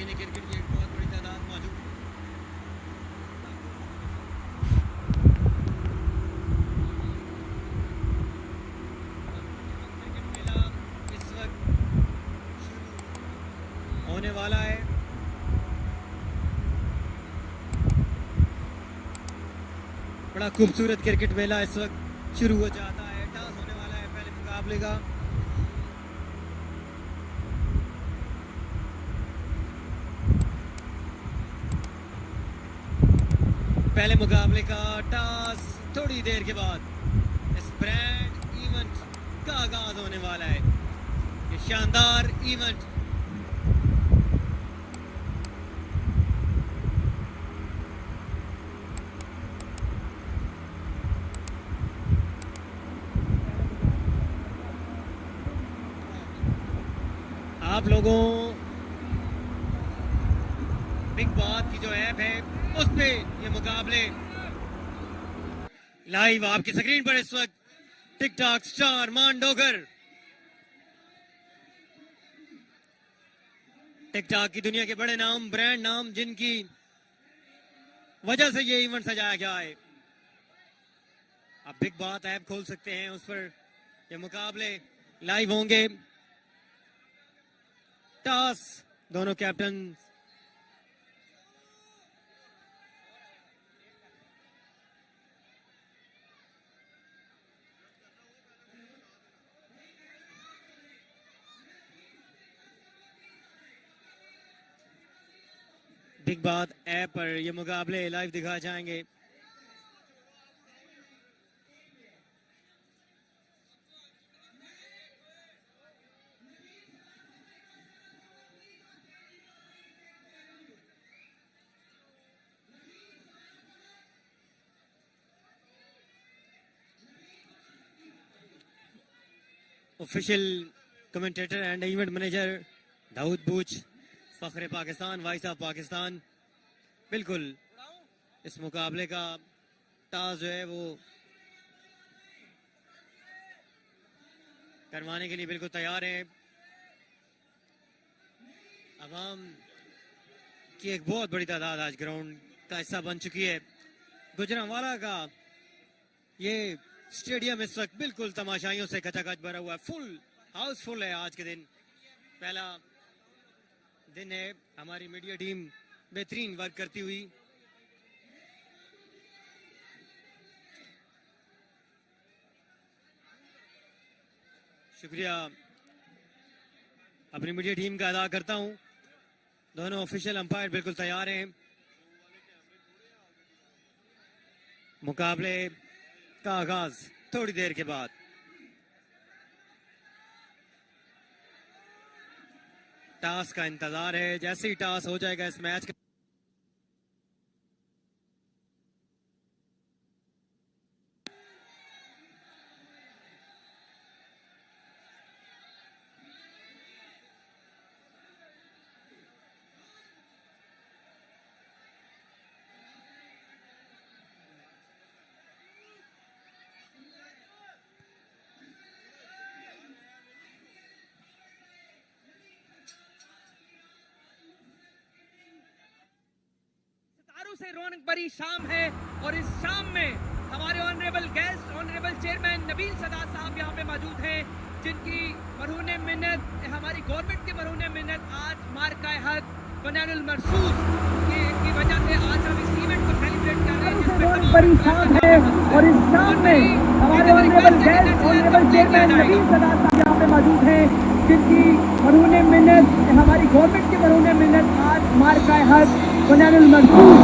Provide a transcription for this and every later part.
शौकीन क्रिकेट की एक बहुत बड़ी तादाद मौजूद है। क्रिकेट मेला इस वक्त शुरू होने वाला है। बड़ा खूबसूरत क्रिकेट मेला इस वक्त शुरू हो जाता है। टॉस होने वाला है पहले मुकाबले का। पहले मुकाबले का टॉस थोड़ी देर के बाद इस ब्रांड इवेंट का आगाज होने वाला है। ये शानदार इवेंट आप लोगों बिग बात की जो ऐप है उस पे ये मुकाबले लाइव आपकी स्क्रीन पर इस वक्त टिकटॉक स्टार मांडोगर टिकटॉक की दुनिया के बड़े नाम ब्रांड नाम जिनकी वजह से ये इवेंट सजाया गया है। आप बिग बात ऐप खोल सकते हैं, उस पर ये मुकाबले लाइव होंगे। टॉस दोनों कैप्टन बिग बात ऐप पर ये मुकाबले लाइव दिखाए जाएंगे। Official commentator and event manager Dawood Booch, फखरे पाकिस्तान, वाइस ऑफ पाकिस्तान। बिल्कुल इस मुकाबले का टॉस जो है वो करवाने के लिए बिल्कुल तैयार है। अवाम की एक बहुत बड़ी तादाद आज ग्राउंड का हिस्सा बन चुकी है। गुजरांवाला का ये स्टेडियम इस वक्त बिल्कुल तमाशाइयों से खचाखच भरा हुआ है। फुल हाउसफुल है। आज के दिन पहला दिन है। हमारी मीडिया टीम बेहतरीन वर्क करती हुई शुक्रिया अपनी मीडिया टीम का अदा करता हूं। दोनों ऑफिशियल अंपायर बिल्कुल तैयार हैं। मुकाबले का आगाज थोड़ी देर के बाद। टॉस का इंतजार है। जैसे ही टॉस हो जाएगा इस मैच का से रौनक भरी शाम है और इस शाम में हमारे honourable guest honourable chairman Nabeel Sadat sahab यहाँ पे मौजूद हैं, जिनकी मरहून मिन्नत हमारी गवर्नमेंट की मरहून मिन्नत आज मार्का हक बनानुल मरसूस की वजह से आज हम इस इवेंट को सेलिब्रेट कर रहे हैं, जिसमें बड़ी शाम है और इस शाम में हमारे honourable guest honourable chairman Nabeel Sadat sahab यहाँ पे मौजूद हैं, जिनकी मरहून मिन्नत हमारी गवर्नमेंट की मरहून मिन्नत आज मार्का हक बनानुल मरसूस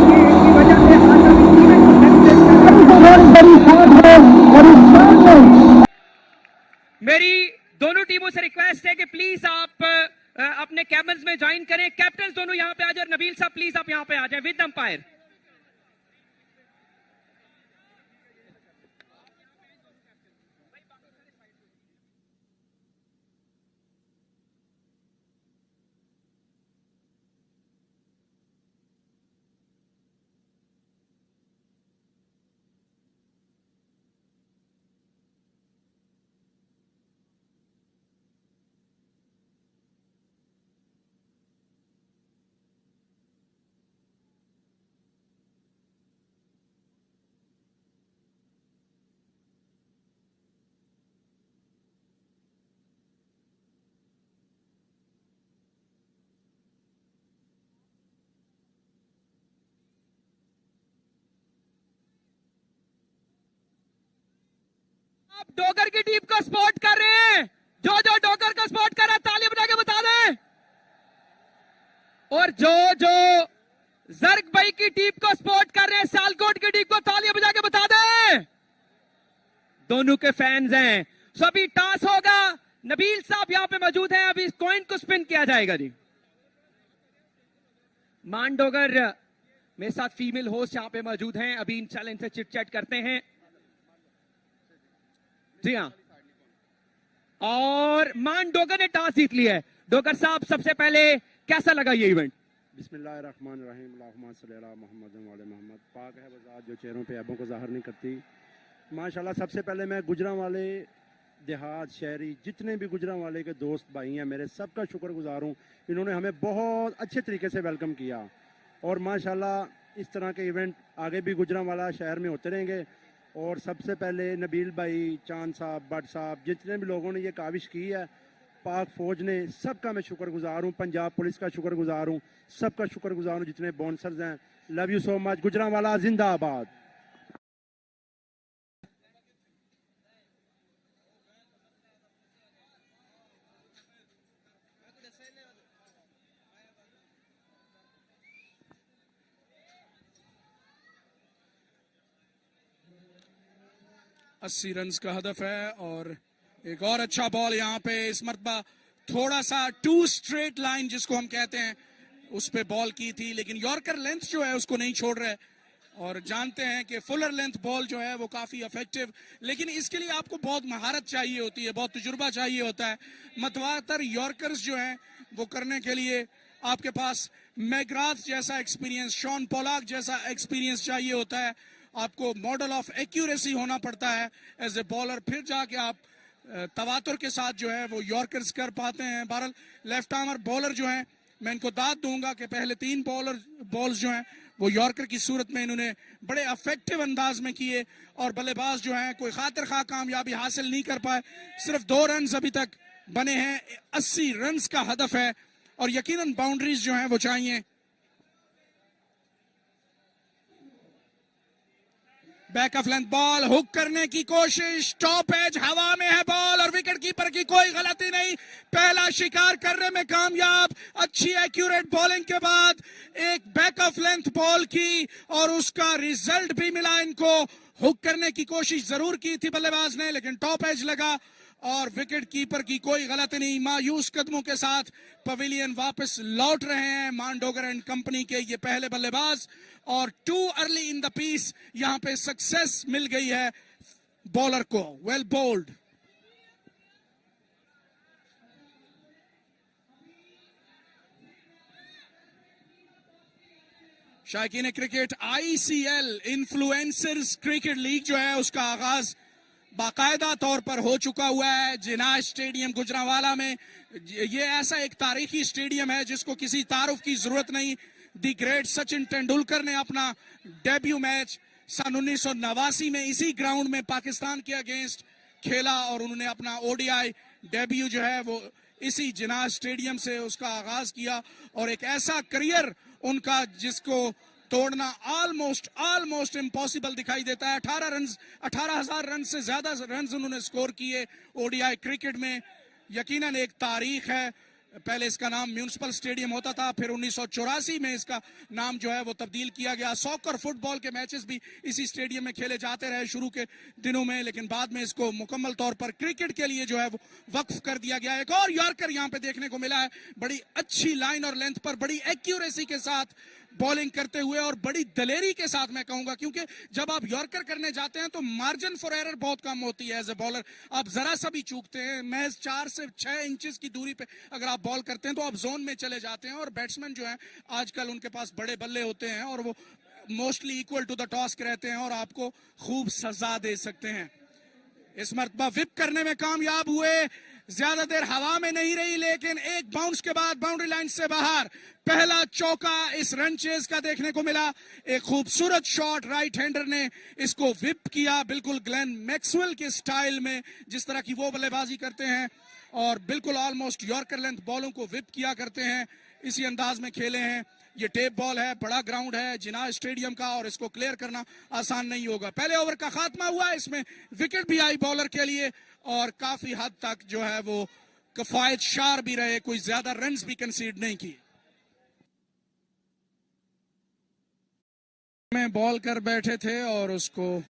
की वजह से आज हम इस इवेंट को सेलिब्रेट कर रहे हैं। बहुत बड़ी शाम है और इस शाम में मेरी दोनों टीमों से रिक्वेस्ट है कि प्लीज आप अपने कैबिन्स में ज्वाइन करें। कैप्टन दोनों यहाँ पे आ जाए। नबील साहब प्लीज आप यहाँ पे आ जाए विद अंपायर। जो डॉकर का स्पॉट कर रहा है ताली बजा के बता दें। और जो जर्ग भाई की टीम को स्पॉट कर रहे हैं, सियालकोट की टीम को तालियां बजा के बता दें। दोनों के फैंस हैं। सो अभी टॉस होगा। नबील साहब यहां पे मौजूद हैं। अभी कॉइन को स्पिन किया जाएगा जी। मांडोगर मेरे साथ फीमेल होस्ट यहां पे मौजूद हैं। अभी इन चैलेंज से चिट चैट करते हैं। जी हाँ, और मांडोगर ने टॉस जीत लिया है। डोगर साहब, सबसे पहले कैसा लगा ये इवेंट? बिस्मिल्लाहिर्रहमानिर्रहीम, अल्लाहुम्मा सल्ली अला मुहम्मद व अला मुहम्मद। पाक है वो ज़ात जो चेहरों पे ऐबों को ज़ाहिर नहीं करती। माशाल्लाह, सबसे पहले मैं गुजरांवाले देहात शहरी जितने भी गुजरांवाले के दोस्त भाई हैं मेरे, सबका शुक्रगुजार हूँ। इन्होंने हमें बहुत अच्छे तरीके से वेलकम किया और माशाल्लाह इस तरह के इवेंट आगे भी गुजरांवाला शहर में होते रहेंगे। और सबसे पहले नबील भाई, चांद साहब, भट्ट साहब, जितने भी लोगों ने ये काविश की है, पाक फौज ने, सबका मैं शुक्रगुजार हूँ। पंजाब पुलिस का शुक्रगुजार हूँ, सबका शुक्रगुजार हूँ जितने बाउंसर्स हैं। Love you so much. Gujranwala जिंदाबाद। अस्सी रन का हदफ है और एक और अच्छा बॉल यहाँ पे इस मरतबा थोड़ा सा 2 स्ट्रेट लाइन जिसको हम कहते हैं उस पे बॉल की थी, लेकिन यॉर्कर लेंथ जो है उसको नहीं छोड़ रहे। और जानते हैं कि फुलर लेंथ बॉल जो है वो काफी इफेक्टिव, लेकिन इसके लिए आपको बहुत महारत चाहिए होती है, बहुत तजुर्बा चाहिए होता है। मतवातर यॉर्कर्स जो हैं वो करने के लिए आपके पास मैग्राथ जैसा एक्सपीरियंस, शॉन पोलाक जैसा एक्सपीरियंस चाहिए होता है। आपको मॉडल ऑफ एक्यूरेसी होना पड़ता है एज ए बॉलर, फिर जाके आप तवातुर के साथ जो है वो यॉर्कर्स कर पाते हैं। बहरहाल लेफ्ट आर्मर बॉलर जो हैं, मैं इनको दाद दूंगा कि पहले 3 बॉल्स जो हैं वो यॉर्कर की सूरत में इन्होंने बड़े इफेक्टिव अंदाज में किए और बल्लेबाज जो हैं कोई खातिर खा कामयाबी हासिल नहीं कर पाए। सिर्फ 2 रन अभी तक बने हैं। 80 रन का हदफ है और यकीनन बाउंड्रीज जो हैं वो चाहिए। Back of length ball, hook करने की कोशिश, टॉप एज, हवा में है बॉल और विकेट कीपर की कोई गलती नहीं, पहला शिकार करने में कामयाब। अच्छी एक्यूरेट बॉलिंग के बाद एक बैक ऑफ लेंथ बॉल की और उसका रिजल्ट भी मिला इनको। हुक करने की कोशिश जरूर की थी बल्लेबाज ने, लेकिन टॉप एज लगा और विकेट कीपर की कोई गलती नहीं। मायूस कदमों के साथ पवेलियन वापस लौट रहे हैं मांडोगर एंड कंपनी के ये पहले बल्लेबाज। और 2 अर्ली इन द पीस, यहां पे सक्सेस मिल गई है बॉलर को। Well bowled. शायकीन cricket, ICL influencers cricket league जो है उसका आगाज बाकायदा तौर पर हो चुका हुआ है जिनाज स्टेडियम गुजरांवाला में। ये ऐसा एक तारीखी स्टेडियम है जिसको किसी तारुफ की जरूरत नहीं। दी ग्रेट सचिन तेंदुलकर ने अपना डेब्यू मैच सन 1989 में इसी ग्राउंड में पाकिस्तान के अगेंस्ट खेला और उन्होंने अपना ODI डेब्यू जो है वो इसी जिनाज स्टेडियम से उसका आगाज किया। और एक ऐसा करियर उनका जिसको तोड़ना ऑलमोस्ट इम्पॉसिबल दिखाई देता है। 18,000 रन से ज्यादा रन उन्होंने स्कोर किए ODI क्रिकेट में। यकीनन एक तारीख है। पहले इसका नाम म्यूनिसिपल स्टेडियम होता था, फिर 1984 में इसका नाम जो है वो तब्दील किया गया। सॉकर फुटबॉल के मैचेस भी इसी स्टेडियम में खेले जाते रहे शुरू के दिनों में, लेकिन बाद में इसको मुकम्मल तौर पर क्रिकेट के लिए जो है वो वक्फ कर दिया गया। एक और यॉर्कर यहाँ पे देखने को मिला है, बड़ी अच्छी लाइन और लेंथ पर बड़ी एक्यूरेसी के साथ बॉलिंग करते हुए और बड़ी दलेरी के साथ मैं कहूंगा, क्योंकि जब आप यॉर्कर करने जाते हैं तो मार्जिन फॉर एरर बहुत कम होती है। एज ए बॉलर आप जरा सा भी चूकते हैं, महज 4 से 6 इंचेस की दूरी पे अगर आप बॉल करते हैं तो आप जोन में चले जाते हैं। और बैट्समैन जो है आजकल उनके पास बड़े बल्ले होते हैं और वो mostly equal to the toss के रहते हैं और आपको खूब सजा दे सकते हैं। इस मरतबा विप करने में कामयाब हुए, ज्यादा देर हवा में नहीं रही, लेकिन एक बाउंस के बाद बाउंड्री लाइन से बाहर पहला चौका इस रन चेज का देखने को मिला। एक खूबसूरत शॉट, राइट हैंडर ने इसको विप किया, बिल्कुल ग्लेन मैक्सवेल के स्टाइल में जिस तरह की वो बल्लेबाजी करते हैं और बिल्कुल ऑलमोस्ट यॉर्कर लेंथ बॉलों को विप किया करते हैं, इसी अंदाज में खेले हैं। ये टेप बॉल है, बड़ा ग्राउंड है जिनाह स्टेडियम का, और इसको क्लियर करना आसान नहीं होगा। पहले ओवर का खात्मा हुआ, इसमें विकेट भी आई बॉलर के लिए, और काफी हद तक जो है वो कफायत शार भी रहे, कोई ज्यादा रन्स भी कंसीड नहीं किए। में बॉल कर बैठे थे और उसको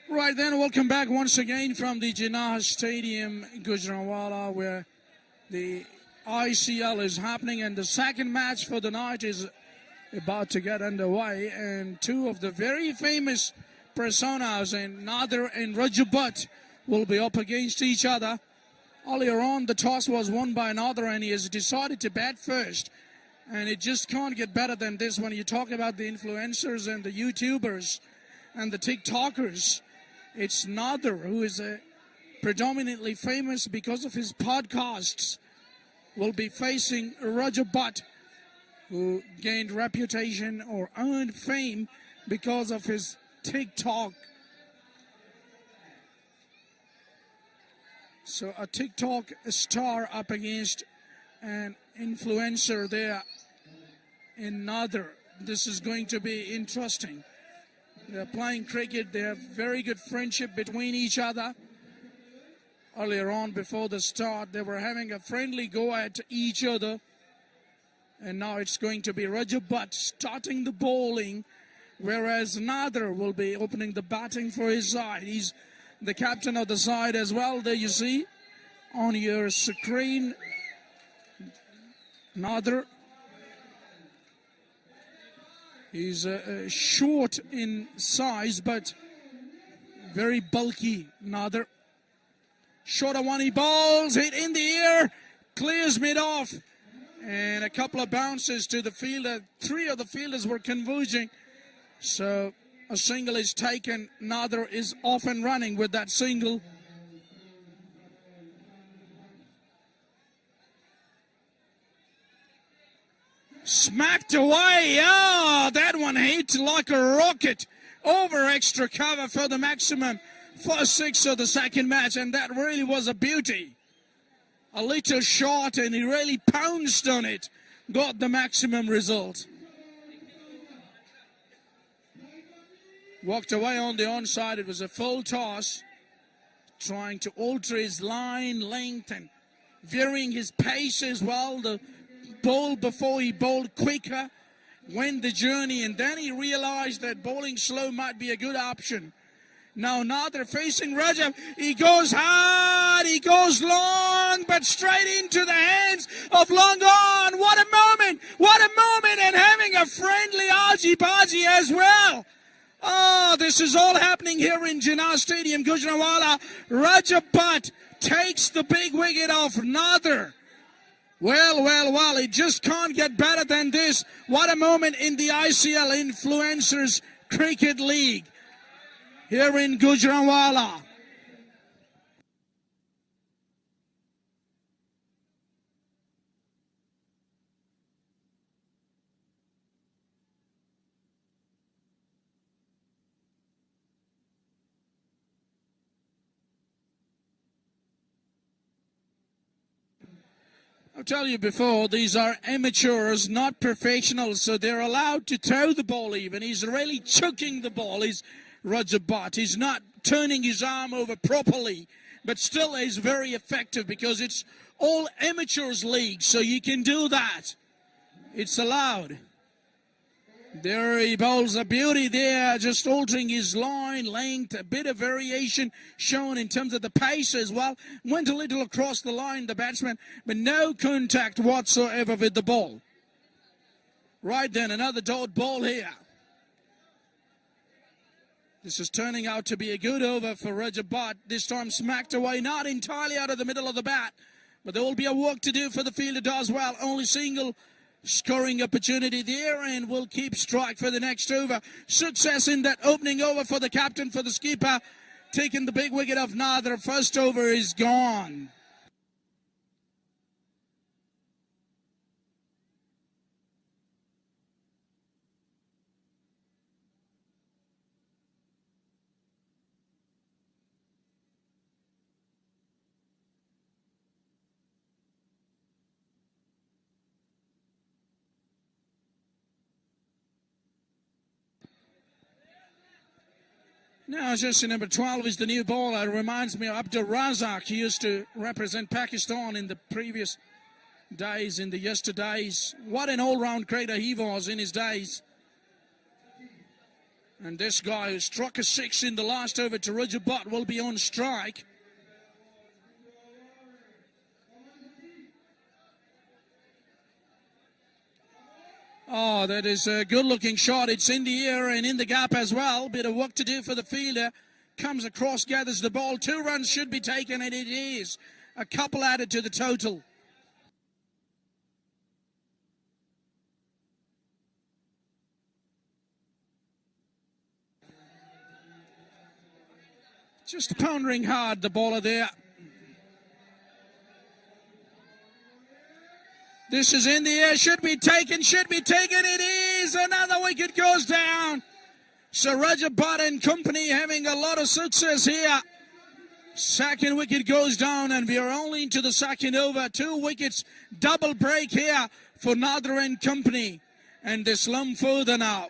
Right then, welcome back once again from the Jinnah Stadium, Gujranwala, where the ICL is happening, and the second match for the night is about to get underway. And two of the very famous personas, and Nadir and Rajab, will be up against each other. Earlier on, the toss was won by Nadir, and he has decided to bat first. And it just can't get better than this when you talk about the influencers and the YouTubers and the TikTokers. It's Nadir, who is predominantly famous because of his podcasts, will be facing Rajab, who gained reputation or earned fame because of his TikTok. So a TikTok star up against an influencer there in Nadir. This is going to be interesting. They're playing cricket. They have very good friendship between each other. Earlier on, before the start, they were having a friendly go at each other. And now it's going to be Rajab starting the bowling, whereas Nadir will be opening the batting for his side. He's the captain of the side as well. There you see on your screen, Nadir. He's short in size, but very bulky, Nadir. Shorter one, he bowls, hit in the air, clears mid off, and a couple of bounces to the fielder. Three of the fielders were converging, so a single is taken. Nadir is off and running with that single. Smacked away. Yeah, that one hit like a rocket over extra cover for the maximum first six of the second match, and that really was a beauty. A little short, and he really pounced on it, got the maximum result. Walked away on the onside. It was a full toss, trying to alter his line length and varying his pace as well. The bowl before he bowled quicker, went the journey, and then he realized that bowling slow might be a good option. Now Nadir facing Rajab. He goes hard, he goes long, but straight into the hands of long on. What a moment, and having a friendly argy-bargy as well. Oh, this is all happening here in Jinnah Stadium, Gujranwala. Rajab takes the big wicket off Nadir. Well, it just can't get better than this. What a moment in the ICL Influencers Cricket League here in Gujranwala. I'll tell you before, these are amateurs, not professionals, so they're allowed to throw the ball even. He's really chucking the ball. He's Rajab. He's not turning his arm over properly, but still is very effective because it's all amateurs league, so you can do that. It's allowed. There he bowls a beauty there, just altering his line length, a bit of variation shown in terms of the pace as well. Went a little across the line, the batsman, but no contact whatsoever with the ball. Right then, another dot ball here. This is turning out to be a good over for Rajab. This time smacked away, not entirely out of the middle of the bat, but there will be a work to do for the fielder as well. Only single scoring opportunity there, and will keep strike for the next over. Success in that opening over for the captain, for the skipper, taking the big wicket of Nadir. First over is gone. Now, jersey number 12 is the new bowler. It reminds me of Abdul Razak. He used to represent Pakistan in the previous days, in the yesterdays. What an all-round cricketer he was in his days. And this guy who struck a 6 in the last over to Rajab will be on strike. Oh, that is a good-looking shot. It's in the air and in the gap as well. Bit of work to do for the fielder. Comes across, gathers the ball. 2 runs should be taken, and it is. A couple added to the total. Just pondering hard, the bowler there. This is in the air, should be taken. It is. Another wicket goes down. So Rajab and company having a lot of success here. Second wicket goes down, and we are only into the second over. 2 wickets, double break here for Nadir and company. And they slump further now.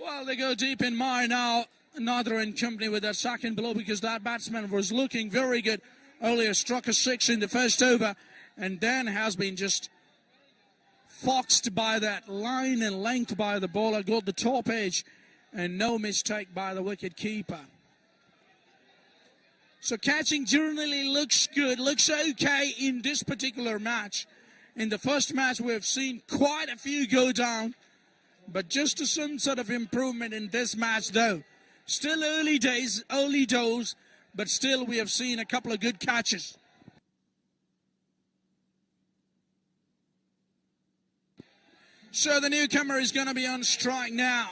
Well, they go deep in mire now, Nadir and company, with their second blow, because that batsman was looking very good earlier. Struck a 6 in the first over, and then has been just foxed by that line and length by the bowler. Got the top edge, and no mistake by the wicket keeper. So catching generally looks good, looks okay in this particular match. In the first match, we've seen quite a few go down. But just some sort of improvement in this match, though. Still early days, early doors, but still we have seen a couple of good catches. So the newcomer is going to be on strike now.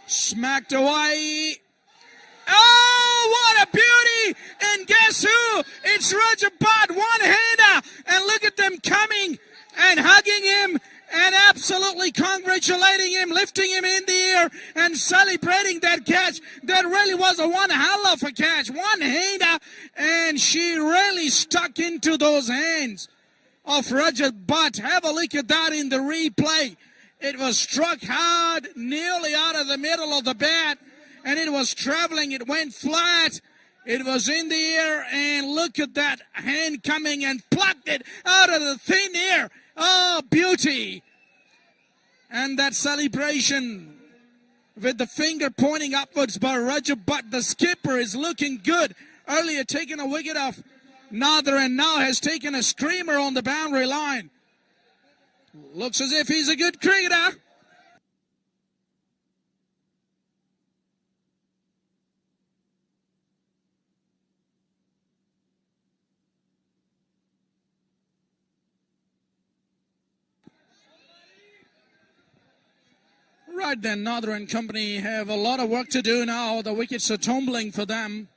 Smacked away. Oh, what a beauty! And guess who? It's Rajab, one-hander. And look at them coming and hugging him and absolutely congratulating him, lifting him in the air and celebrating that catch. That really was a one hell of a catch. One-hander, and she really stuck into those hands of Rajab. Have a look at that in the replay. It was struck hard, nearly out of the middle of the bat, and it was traveling. It went flat. It was in the air, and look at that hand coming and plucked it out of the thin air. Oh, beauty. And that celebration with the finger pointing upwards by Rajab, but the skipper is looking good. Earlier taking a wicket off Nadir, and now has taken a screamer on the boundary line. Looks as if he's a good cricketer. Right then, Nadir and company have a lot of work to do now. The wickets are tumbling for them.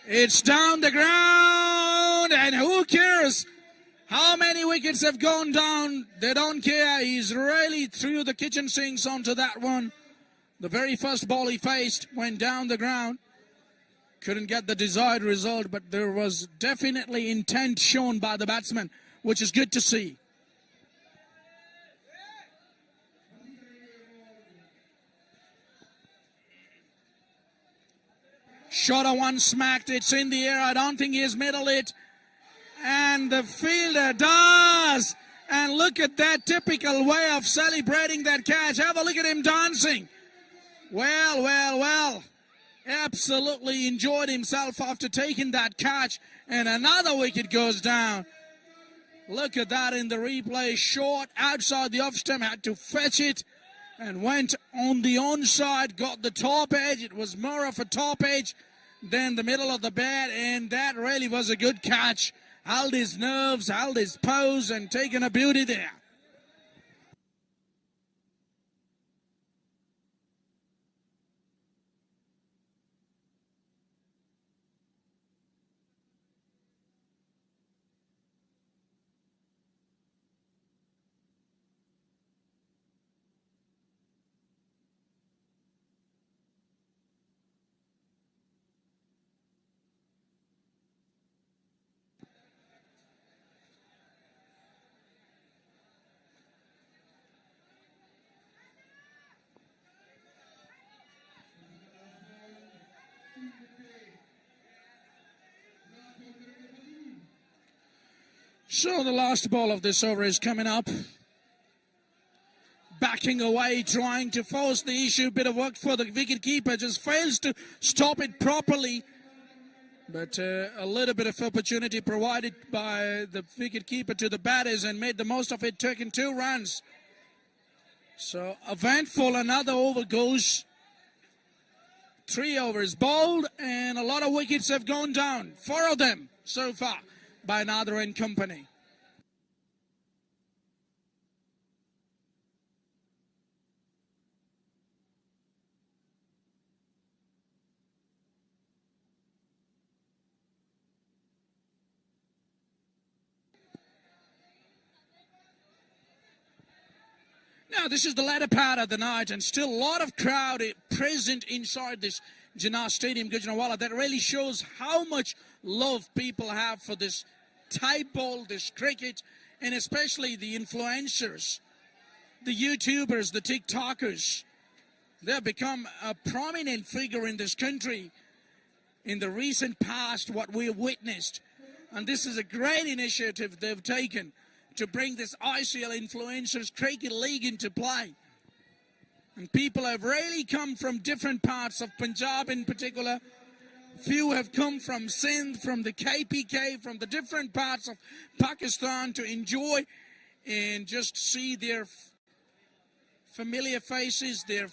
It's down the ground, and who cares how many wickets have gone down? They don't care. He's really threw the kitchen sinks onto that one. The very first ball he faced went down the ground. Couldn't get the desired result, but there was definitely intent shown by the batsman, which is good to see. Shot a one, smacked. It's in the air. I don't think he's middled it. And the fielder does. And look at that typical way of celebrating that catch. Have a look at him dancing. Well. Absolutely enjoyed himself after taking that catch. And another wicket goes down. Look at that in the replay. Short outside the off stump. Had to fetch it. And went on the onside, got the top edge. It was more of a top edge than the middle of the bat, and that really was a good catch. Held his nerves, held his pose, and taken a beauty there. So the last ball of this over is coming up. Backing away, trying to force the issue. Bit of work for the wicket keeper, just fails to stop it properly. But a little bit of opportunity provided by the wicket keeper to the batters and made the most of it, taking 2 runs. So eventful, another over goes. 3 overs bowled and a lot of wickets have gone down. 4 of them so far by Nadir and company. Now, this is the latter part of the night and still a lot of crowd present inside this Jinnah Stadium, Gujranwala. That really shows how much love people have for this type ball, this cricket, and especially the influencers, the YouTubers, the TikTokers. They've become a prominent figure in this country in the recent past, what we have witnessed. And this is a great initiative they've taken to bring this ICL Influencers Cricket League into play. And people have really come from different parts of Punjab in particular. Few have come from Sindh, from the KPK, from the different parts of Pakistan to enjoy and just see their familiar faces, their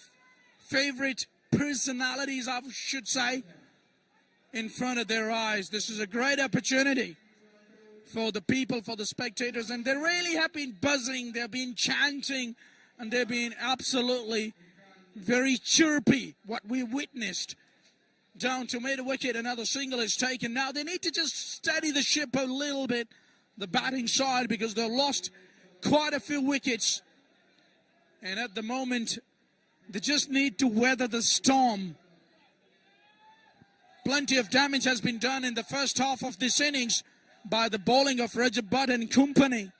favorite personalities, I should say, in front of their eyes. This is a great opportunity for the people, for the spectators, and they really have been buzzing, they've been chanting, and they've been absolutely very chirpy, what we witnessed. Down to mid-wicket, another single is taken. Now they need to just steady the ship a little bit, the batting side, because they've lost quite a few wickets. And at the moment, they just need to weather the storm. Plenty of damage has been done in the first half of this innings by the bowling of Rajab and company.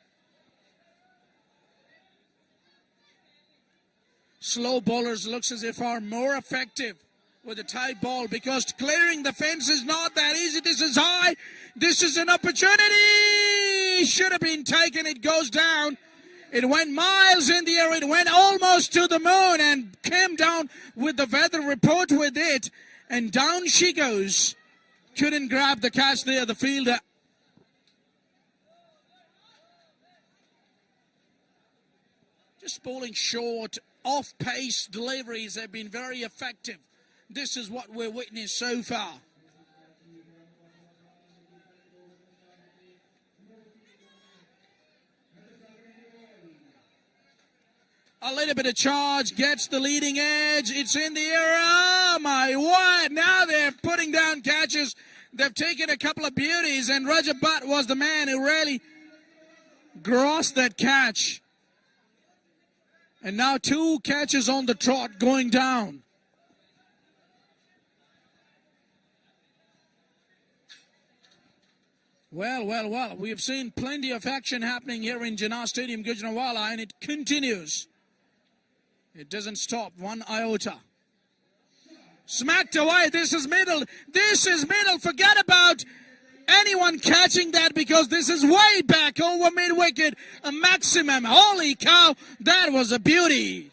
Slow bowlers looks as if are more effective with a tight ball because clearing the fence is not that easy. This is high. This is an opportunity. Should have been taken. It goes down. It went miles in the air. It went almost to the moon and came down with the weather report with it. And down she goes. Couldn't grab the catch there, the fielder. Just bowling short, off-pace deliveries have been very effective. This is what we're witnessing so far. A little bit of charge, gets the leading edge. It's in the air. Oh, my word. Now they're putting down catches. They've taken a couple of beauties, and Rajab was the man who really grossed that catch. And now 2 catches on the trot going down. Well, we have seen plenty of action happening here in Jinnah Stadium, Gujranwala, and it continues. It doesn't stop one iota. Smacked away. This is middle. This is middle. Forget about anyone catching that because this is way back over mid-wicket, a maximum. Holy cow, that was a beauty.